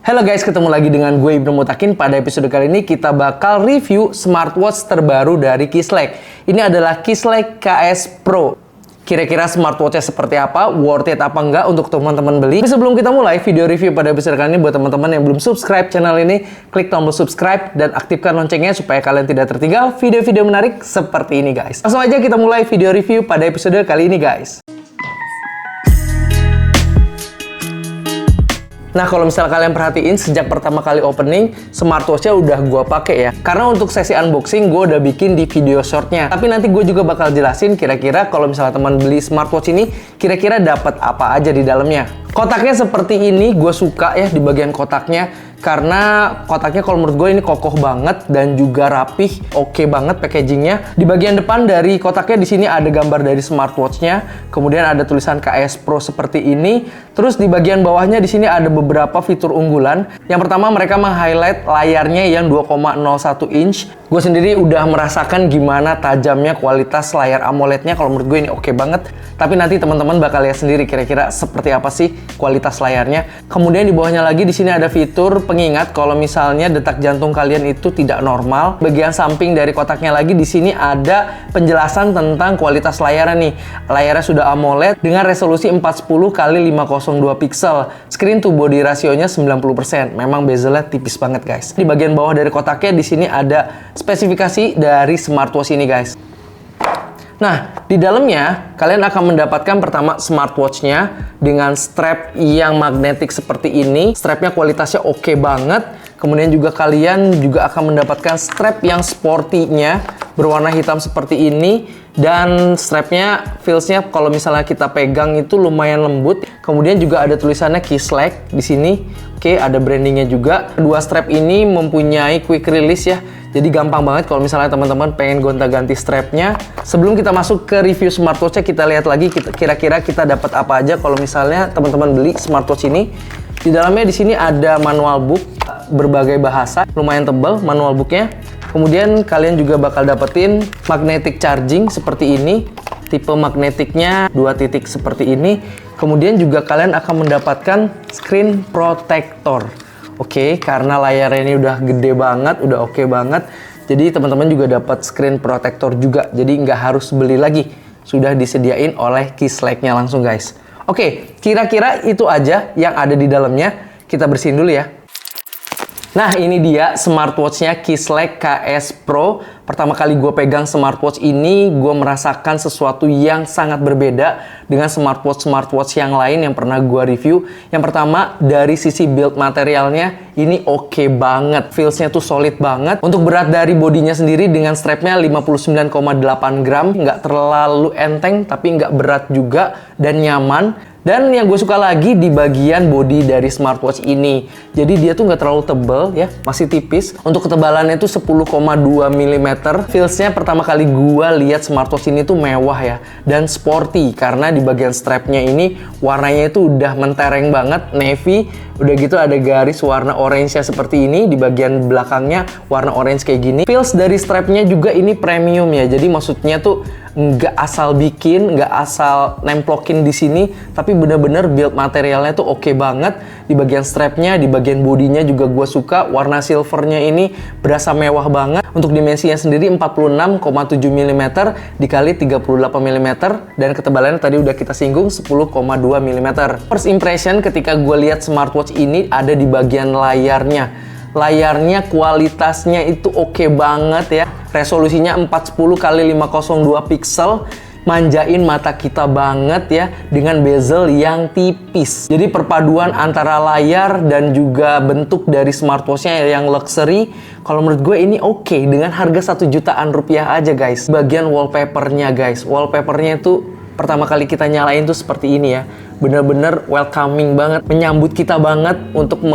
Halo guys, ketemu lagi dengan gue Ibnu Mutakin. Pada episode kali ini kita bakal review smartwatch terbaru dari Kislek. Ini adalah Kislek KS Pro. Kira-kira smartwatch-nya seperti apa, worth it apa enggak untuk teman-teman beli. Tapi sebelum kita mulai video review pada episode kali ini, buat teman-teman yang belum subscribe channel ini, klik tombol subscribe dan aktifkan loncengnya supaya kalian tidak tertinggal video-video menarik seperti ini guys. Langsung aja kita mulai video review pada episode kali ini guys. Nah, kalau misalnya kalian perhatiin, sejak pertama kali opening, smartwatch-nya udah gue pakai ya. Karena untuk sesi unboxing, gue udah bikin di video short-nya. Tapi nanti gue juga bakal jelasin kira-kira kalau misalnya teman beli smartwatch ini, kira-kira dapat apa aja di dalamnya. Kotaknya seperti ini, gue suka ya di bagian kotaknya. Karena kotaknya kalau menurut gue ini kokoh banget dan juga rapih, oke banget packagingnya. Di bagian depan dari kotaknya di sini ada gambar dari smartwatch-nya, kemudian ada tulisan KS Pro seperti ini. Terus di bagian bawahnya di sini ada beberapa fitur unggulan. Yang pertama mereka meng-highlight layarnya yang 2,01 inch. Gue sendiri udah merasakan gimana tajamnya kualitas layar AMOLED-nya. Kalau menurut gue ini oke banget. Tapi nanti teman-teman bakal lihat sendiri kira-kira seperti apa sih kualitas layarnya. Kemudian di bawahnya lagi di sini ada fitur pengingat kalau misalnya detak jantung kalian itu tidak normal. Bagian samping dari kotaknya lagi di sini ada penjelasan tentang kualitas layarnya nih. Layarnya sudah AMOLED dengan resolusi 410 x 502 pixel. Screen to body rasionya 90%. Memang bezelnya tipis banget guys. Di bagian bawah dari kotaknya di sini ada spesifikasi dari smartwatch ini guys. Nah, di dalamnya kalian akan mendapatkan pertama smartwatch-nya dengan strap yang magnetik seperti ini. Strapnya kualitasnya oke banget. Kemudian juga kalian juga akan mendapatkan strap yang sporty-nya berwarna hitam seperti ini. Dan strapnya, feels-nya kalau misalnya kita pegang itu lumayan lembut. Kemudian juga ada tulisannya Kislek di sini. Oke, ada brandingnya juga. Kedua strap ini mempunyai quick release ya. Jadi gampang banget kalau misalnya teman-teman pengen gonta-ganti strapnya. Sebelum kita masuk ke review smartwatch-nya, kita lihat lagi kira-kira kita dapat apa aja kalau misalnya teman-teman beli smartwatch ini. Di dalamnya di sini ada manual book berbagai bahasa, lumayan tebal manual booknya. Kemudian kalian juga bakal dapetin magnetic charging seperti ini. Tipe magnetiknya 2 titik seperti ini. Kemudian juga kalian akan mendapatkan screen protector. Oke, karena layarnya ini udah gede banget, udah oke banget. Jadi teman-teman juga dapat screen protector juga. Jadi nggak harus beli lagi. Sudah disediain oleh Kislek-nya langsung guys. Oke, kira-kira itu aja yang ada di dalamnya. Kita bersihin dulu ya. Nah, ini dia smartwatch-nya Kislek KS Pro. Pertama kali gue pegang smartwatch ini, gue merasakan sesuatu yang sangat berbeda dengan smartwatch yang lain yang pernah gue review. Yang pertama, dari sisi build materialnya, ini oke banget. Feels-nya tuh solid banget. Untuk berat dari bodinya sendiri dengan strapnya 59,8 gram. Nggak terlalu enteng, tapi nggak berat juga dan nyaman. Dan yang gue suka lagi di bagian body dari smartwatch ini. Jadi dia tuh nggak terlalu tebal ya, masih tipis. Untuk ketebalannya tuh 10,2 mm. Feels-nya pertama kali gue lihat smartwatch ini tuh mewah ya. Dan sporty, karena di bagian strapnya ini warnanya itu udah mentereng banget, navy. Udah gitu ada garis warna orange-nya seperti ini. Di bagian belakangnya warna orange kayak gini. Feels dari strapnya juga ini premium ya. Jadi maksudnya tuh nggak asal bikin, nggak asal nemplokin di sini, tapi bener-bener build materialnya tuh oke banget. Di bagian strapnya, di bagian bodinya juga gue suka. Warna silvernya ini berasa mewah banget. Untuk dimensinya sendiri 46,7 mm dikali 38 mm. Dan ketebalannya tadi udah kita singgung 10,2 mm. First impression ketika gue lihat smartwatch ini ada di bagian layarnya. Layarnya kualitasnya itu oke banget ya. Resolusinya 410 x 502 pixel. Manjain mata kita banget ya dengan bezel yang tipis. Jadi perpaduan antara layar dan juga bentuk dari smartwatch-nya yang luxury, kalau menurut gue ini oke dengan harga 1 jutaan rupiah aja guys. Bagian wallpapernya guys, wallpapernya itu pertama kali kita nyalain tuh seperti ini ya. Bener-bener welcoming banget, menyambut kita banget untuk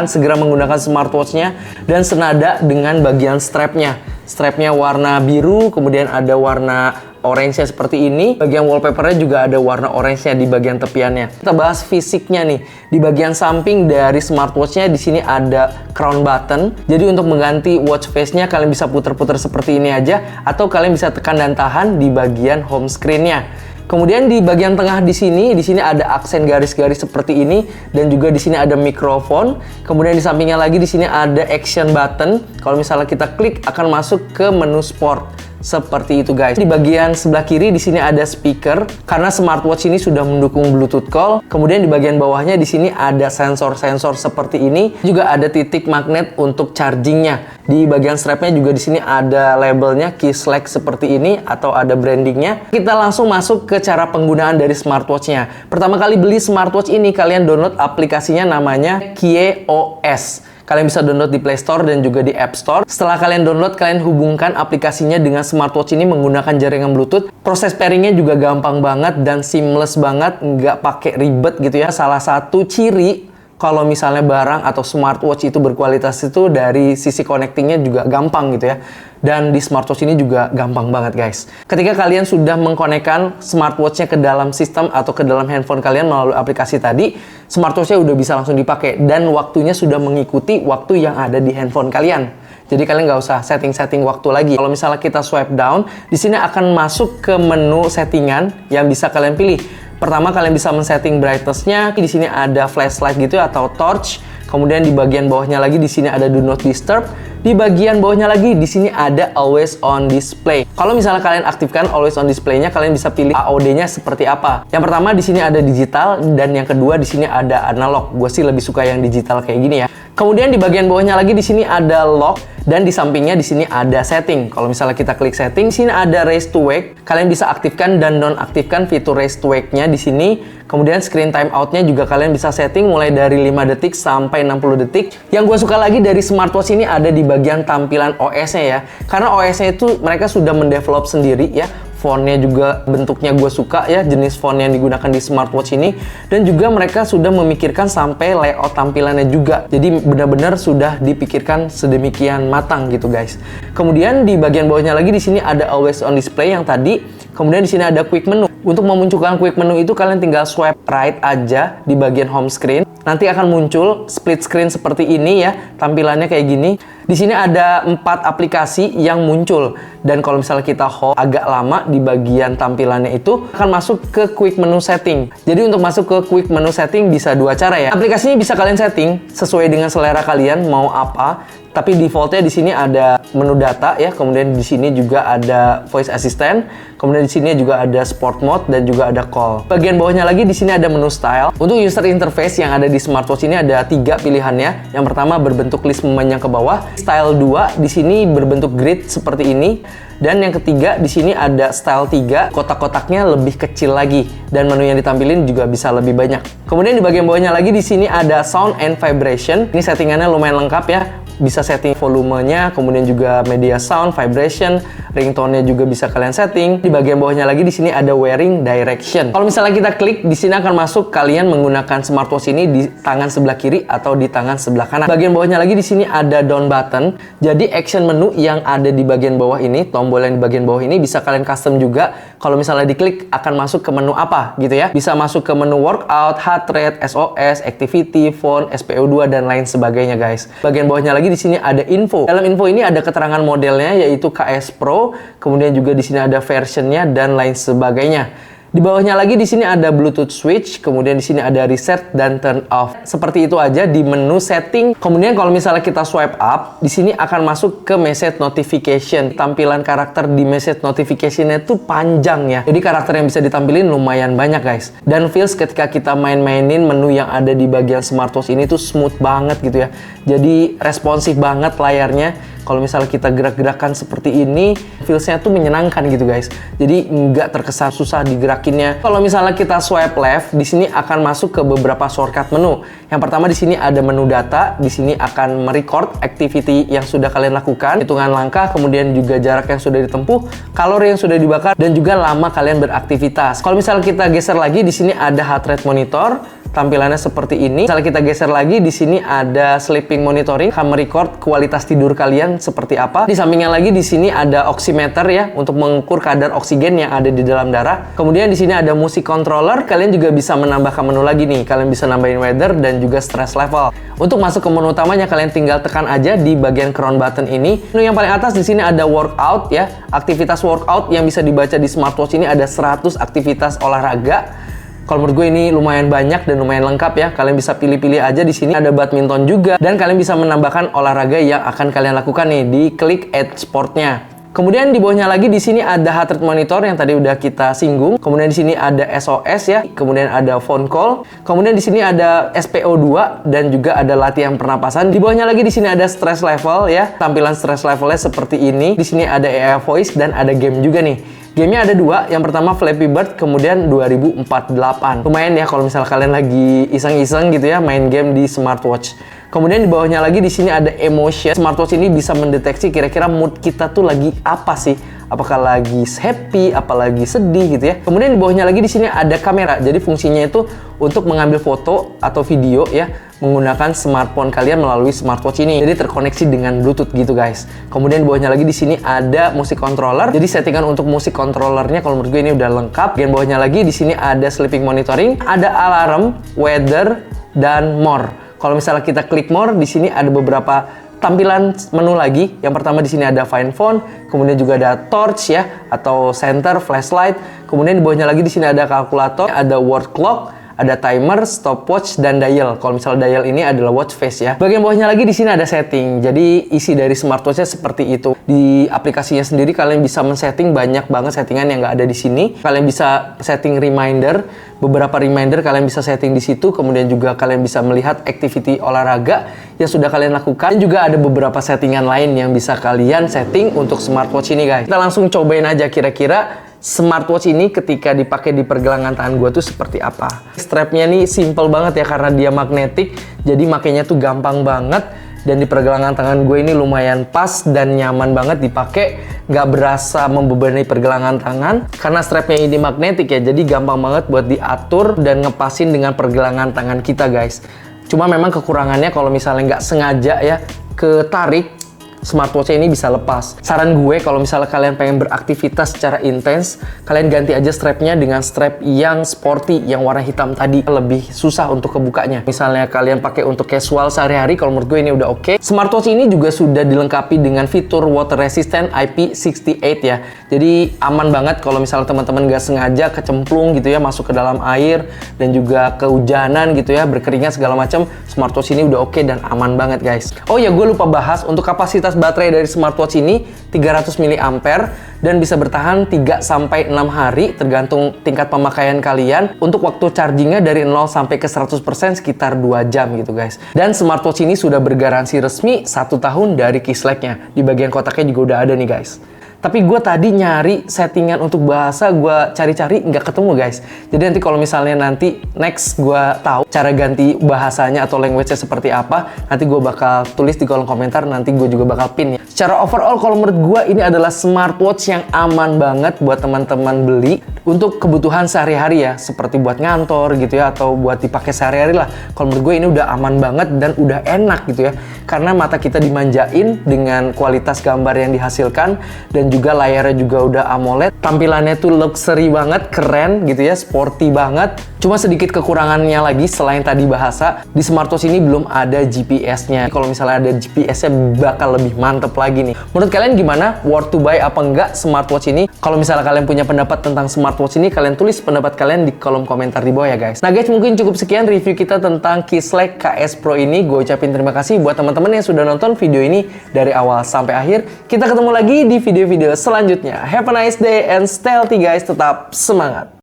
segera menggunakan smartwatch-nya. Dan senada dengan bagian strapnya. Strapnya warna biru, kemudian ada warna orange-nya seperti ini. Bagian wallpapernya juga ada warna orange-nya di bagian tepiannya. Kita bahas fisiknya nih. Di bagian samping dari smartwatch-nya di sini ada crown button. Jadi untuk mengganti watch face-nya kalian bisa puter-puter seperti ini aja, atau kalian bisa tekan dan tahan di bagian home screen-nya. Kemudian di bagian tengah di sini ada aksen garis-garis seperti ini dan juga di sini ada mikrofon. Kemudian di sampingnya lagi di sini ada action button. Kalau misalnya kita klik akan masuk ke menu sport. Seperti itu guys. Di bagian sebelah kiri di sini ada speaker karena smartwatch ini sudah mendukung Bluetooth call. Kemudian di bagian bawahnya di sini ada sensor-sensor seperti ini. Juga ada titik magnet untuk chargingnya. Di bagian strapnya juga di sini ada labelnya Keyslake seperti ini atau ada brandingnya. Kita langsung masuk ke cara penggunaan dari smartwatchnya. Pertama kali beli smartwatch ini kalian download aplikasinya namanya KeeOS. Kalian bisa download di Play Store dan juga di App Store. Setelah kalian download, kalian hubungkan aplikasinya dengan smartwatch ini menggunakan jaringan Bluetooth. Proses pairingnya juga gampang banget dan seamless banget, nggak pakai ribet gitu ya. Salah satu ciri kalau misalnya barang atau smartwatch itu berkualitas itu dari sisi connectingnya juga gampang gitu ya. Dan di smartwatch ini juga gampang banget guys. Ketika kalian sudah mengkonekkan smartwatchnya ke dalam sistem atau ke dalam handphone kalian melalui aplikasi tadi, smartwatchnya udah bisa langsung dipakai dan waktunya sudah mengikuti waktu yang ada di handphone kalian. Jadi kalian nggak usah setting-setting waktu lagi. Kalau misalnya kita swipe down, di sini akan masuk ke menu settingan yang bisa kalian pilih. Pertama kalian bisa men-setting brightness-nya. Di sini ada flashlight gitu atau torch. Kemudian di bagian bawahnya lagi di sini ada do not disturb. Di bagian bawahnya lagi di sini ada always on display. Kalau misalnya kalian aktifkan always on display-nya, kalian bisa pilih AOD-nya seperti apa. Yang pertama di sini ada digital dan yang kedua di sini ada analog. Gue sih lebih suka yang digital kayak gini ya. Kemudian di bagian bawahnya lagi di sini ada lock dan di sampingnya di sini ada setting. Kalau misalnya kita klik setting, sini ada raise to wake. Kalian bisa aktifkan dan nonaktifkan fitur raise to wake-nya di sini. Kemudian screen timeout-nya juga kalian bisa setting mulai dari 5 detik sampai 60 detik. Yang gue suka lagi dari smartwatch ini ada di bagian tampilan OS-nya ya. Karena OS-nya itu mereka sudah mendevelop sendiri ya. Fontnya juga bentuknya gue suka ya, jenis font yang digunakan di smartwatch ini. Dan juga mereka sudah memikirkan sampai layout tampilannya juga. Jadi benar-benar sudah dipikirkan sedemikian matang gitu guys. Kemudian di bagian bawahnya lagi di sini ada always on display yang tadi. Kemudian di sini ada quick menu. Untuk memunculkan quick menu itu kalian tinggal swipe right aja di bagian home screen. Nanti akan muncul split screen seperti ini ya, tampilannya kayak gini. Di sini ada 4 aplikasi yang muncul dan kalau misalnya kita hold agak lama di bagian tampilannya itu akan masuk ke quick menu setting. Jadi untuk masuk ke quick menu setting bisa 2 cara ya. Aplikasinya bisa kalian setting sesuai dengan selera kalian mau apa. Tapi defaultnya di sini ada menu data ya, kemudian di sini juga ada voice assistant, kemudian di sini juga ada sport mode dan juga ada call. Bagian bawahnya lagi di sini ada menu style. Untuk user interface yang ada di smartwatch ini ada 3 pilihannya. Yang pertama berbentuk list memanjang ke bawah. Style 2 di sini berbentuk grid seperti ini. Dan yang ketiga di sini ada style 3, kotak-kotaknya lebih kecil lagi dan menu yang ditampilin juga bisa lebih banyak. Kemudian di bagian bawahnya lagi di sini ada sound and vibration. Ini settingannya lumayan lengkap ya. Bisa setting volumenya, kemudian juga media sound, vibration, ringtone-nya juga bisa kalian setting. Di bagian bawahnya lagi di sini ada wearing direction. Kalau misalnya kita klik di sini akan masuk kalian menggunakan smartwatch ini di tangan sebelah kiri atau di tangan sebelah kanan. Bagian bawahnya lagi di sini ada down button. Jadi action menu yang ada di bagian bawah ini, tombol yang di bagian bawah ini bisa kalian custom juga. Kalau misalnya diklik akan masuk ke menu apa gitu ya. Bisa masuk ke menu workout, heart rate, SOS, activity, phone, SPO2 dan lain sebagainya guys. Bagian bawahnya lagi di sini ada info. Dalam info ini ada keterangan modelnya yaitu KS Pro, kemudian juga di sini ada versionnya dan lain sebagainya. Di bawahnya lagi di sini ada Bluetooth switch, kemudian di sini ada reset dan turn off. Seperti itu aja di menu setting. Kemudian kalau misalnya kita swipe up, di sini akan masuk ke message notification. Tampilan karakter di message notification-nya itu panjang ya. Jadi karakter yang bisa ditampilin lumayan banyak guys. Dan feels ketika kita main-mainin menu yang ada di bagian smartwatch ini tuh smooth banget gitu ya. Jadi responsif banget layarnya. Kalau misalnya kita gerak-gerakan seperti ini, feels-nya tuh menyenangkan gitu guys. Jadi nggak terkesan susah digerakinnya. Kalau misalnya kita swipe left, di sini akan masuk ke beberapa shortcut menu. Yang pertama di sini ada menu data. Di sini akan merecord activity yang sudah kalian lakukan, hitungan langkah, kemudian juga jarak yang sudah ditempuh, kalori yang sudah dibakar, dan juga lama kalian beraktivitas. Kalau misalnya kita geser lagi, di sini ada heart rate monitor, tampilannya seperti ini. Misalnya kita geser lagi, di sini ada sleeping monitoring, akan merecord kualitas tidur kalian seperti apa. Di sampingnya lagi di sini ada oximeter ya, untuk mengukur kadar oksigen yang ada di dalam darah. Kemudian di sini ada musik controller, kalian juga bisa menambahkan menu lagi nih. Kalian bisa nambahin weather dan juga stress level. Untuk masuk ke menu utamanya, kalian tinggal tekan aja di bagian crown button ini. Menu yang paling atas di sini ada workout ya, aktivitas workout yang bisa dibaca di smartwatch ini ada 100 aktivitas olahraga. Kalau menurut gue ini lumayan banyak dan lumayan lengkap ya. Kalian bisa pilih-pilih aja di sini. Ada badminton juga dan kalian bisa menambahkan olahraga yang akan kalian lakukan nih di klik add sportnya. Kemudian di bawahnya lagi di sini ada heart rate monitor yang tadi udah kita singgung. Kemudian di sini ada SOS ya. Kemudian ada phone call. Kemudian di sini ada SPO2 dan juga ada latihan pernapasan. Di bawahnya lagi di sini ada stress level ya. Tampilan stress levelnya seperti ini. Di sini ada AI voice dan ada game juga nih. Gamenya ada dua, yang pertama Flappy Bird, kemudian 2048. Lumayan ya kalau misalnya kalian lagi iseng-iseng gitu ya main game di smartwatch. Kemudian di bawahnya lagi di sini ada emotion. Smartwatch ini bisa mendeteksi kira-kira mood kita tuh lagi apa sih? Apakah lagi happy, apalagi sedih gitu ya. Kemudian di bawahnya lagi di sini ada kamera. Jadi fungsinya itu untuk mengambil foto atau video ya menggunakan smartphone kalian melalui smartwatch ini. Jadi terkoneksi dengan Bluetooth gitu guys. Kemudian di bawahnya lagi di sini ada musik controller. Jadi settingan untuk musik controllernya kalau menurut gue ini udah lengkap. Di bawahnya lagi di sini ada sleeping monitoring, ada alarm, weather dan more. Kalau misalnya kita klik more, di sini ada beberapa tampilan menu lagi. Yang pertama di sini ada find phone, kemudian juga ada torch ya atau center, flashlight. Kemudian di bawahnya lagi di sini ada kalkulator, ada word clock, ada timer, stopwatch, dan dial. Kalau misalnya dial ini adalah watch face ya. Bagian bawahnya lagi di sini ada setting. Jadi isi dari smartwatchnya seperti itu. Di aplikasinya sendiri kalian bisa men-setting banyak banget settingan yang nggak ada di sini. Kalian bisa setting reminder, beberapa reminder kalian bisa setting di situ. Kemudian juga kalian bisa melihat activity olahraga yang sudah kalian lakukan. Dan juga ada beberapa settingan lain yang bisa kalian setting untuk smartwatch ini guys. Kita langsung cobain aja kira-kira smartwatch ini ketika dipakai di pergelangan tangan gue tuh seperti apa. Strapnya nih simple banget ya karena dia magnetik, jadi makainya tuh gampang banget. Dan di pergelangan tangan gue ini lumayan pas dan nyaman banget dipakai, nggak berasa membebani pergelangan tangan karena strapnya ini magnetik ya, jadi gampang banget buat diatur dan ngepasin dengan pergelangan tangan kita guys. Cuma memang kekurangannya kalau misalnya nggak sengaja ya ketarik, smartwatch ini bisa lepas. Saran gue kalau misalnya kalian pengen beraktivitas secara intens, kalian ganti aja strapnya dengan strap yang sporty, yang warna hitam tadi. Lebih susah untuk kebukanya. Misalnya kalian pakai untuk casual sehari-hari, kalau menurut gue ini udah oke. Smartwatch ini juga sudah dilengkapi dengan fitur water resistant IP68 ya. Jadi aman banget kalau misalnya teman-teman gak sengaja kecemplung gitu ya, masuk ke dalam air dan juga kehujanan gitu ya, berkeringat segala macam. Smartwatch ini udah oke dan aman banget guys. Oh ya, gue lupa bahas untuk kapasitas baterai dari smartwatch ini 300 mAh dan bisa bertahan 3-6 hari tergantung tingkat pemakaian kalian. Untuk waktu chargingnya dari 0 sampai ke 100% sekitar 2 jam gitu guys. Dan smartwatch ini sudah bergaransi resmi 1 tahun dari Kisleknya. Di bagian kotaknya juga udah ada nih guys. Tapi gue tadi nyari settingan untuk bahasa, gue cari-cari nggak ketemu guys. Jadi nanti kalau misalnya nanti next gue tahu cara ganti bahasanya atau language-nya seperti apa, nanti gue bakal tulis di kolom komentar, nanti gue juga bakal pin ya. Secara overall kalau menurut gue ini adalah smartwatch yang aman banget buat teman-teman beli untuk kebutuhan sehari-hari ya, seperti buat ngantor gitu ya, atau buat dipakai sehari-hari lah. Kalau menurut gue ini udah aman banget dan udah enak gitu ya, karena mata kita dimanjain dengan kualitas gambar yang dihasilkan dan juga layarnya juga udah AMOLED. Tampilannya tuh luxury banget, keren gitu ya, sporty banget. Cuma sedikit kekurangannya lagi selain tadi bahasa, di smartwatch ini belum ada GPS-nya. Kalau misalnya ada GPS-nya bakal lebih mantep lagi nih. Menurut kalian gimana? Worth to buy apa enggak smartwatch ini? Kalau misalnya kalian punya pendapat tentang smartwatch ini, kalian tulis pendapat kalian di kolom komentar di bawah ya guys. Nah guys, mungkin cukup sekian review kita tentang Kislek KS Pro ini. Gue ucapin terima kasih buat teman-teman yang sudah nonton video ini dari awal sampai akhir. Kita ketemu lagi di video-video selanjutnya. Have a nice day and stay healthy guys, tetap semangat.